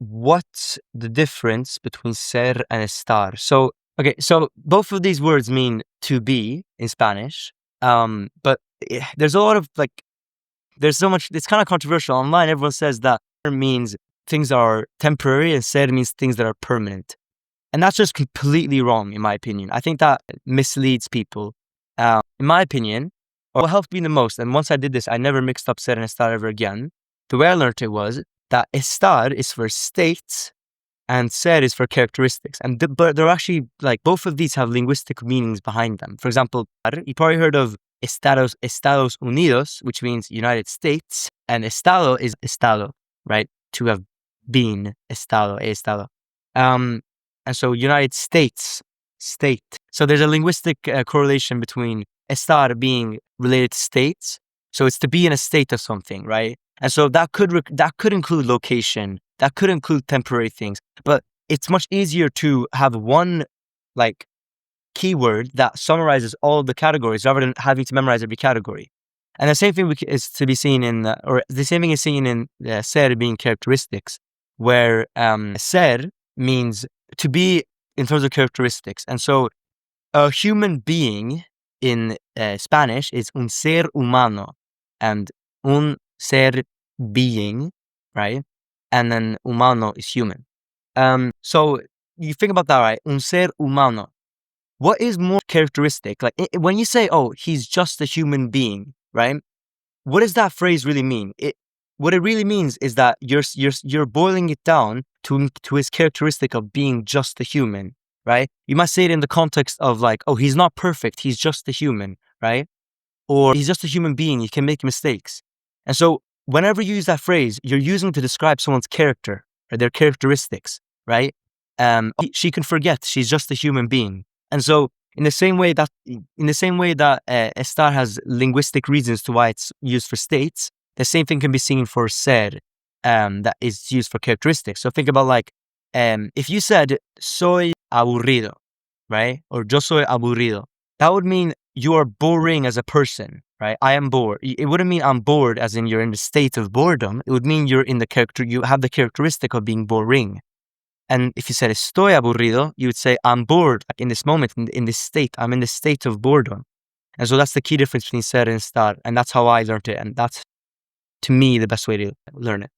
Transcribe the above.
what's the difference between ser and estar? So, okay, so both of these words mean to be in Spanish, but there's a lot of there's so much, it's kind of controversial. Online, everyone says that ser means things are temporary and ser means things that are permanent. And that's just completely wrong, in my opinion. I think that misleads people. In my opinion, what helped me the most, and once I did this, I never mixed up ser and estar ever again. The way I learned it was that estar is for states and ser is for characteristics. But they're actually, both of these have linguistic meanings behind them. For example, you probably heard of Estados Unidos, which means United States, and estado is estado, right? To have been, estado. And so United States, state. So there's a linguistic correlation between estar being related to states. So it's to be in a state of something, right? And so that could include location, that could include temporary things, but it's much easier to have one keyword that summarizes all the categories rather than having to memorize every category. And the same thing is to be seen in, the same thing is seen in ser being characteristics, where ser means to be in terms of characteristics. And so a human being in Spanish is un ser humano, and un ser being, right? And then humano is human. So you think about that, right? Un ser humano. What is more characteristic? When you say, oh, he's just a human being, right? What does that phrase really mean? What it really means is that you're boiling it down to his characteristic of being just a human, right? You must say it in the context of oh, he's not perfect, he's just a human, right? Or he's just a human being, he can make mistakes. And so whenever you use that phrase, you're using it to describe someone's character or their characteristics, right? She can forget, she's just a human being. And so in the same way that estar has linguistic reasons to why it's used for states, the same thing can be seen for ser, that is used for characteristics. So think about if you said soy aburrido, right? Or yo soy aburrido, that would mean you are boring as a person, right? I am bored. It wouldn't mean I'm bored as in you're in the state of boredom. It would mean you have the characteristic of being boring. And if you said estoy aburrido, you would say I'm bored in this moment, in this state. I'm in the state of boredom. And so that's the key difference between ser and estar. And that's how I learned it. And that's, to me, the best way to learn it.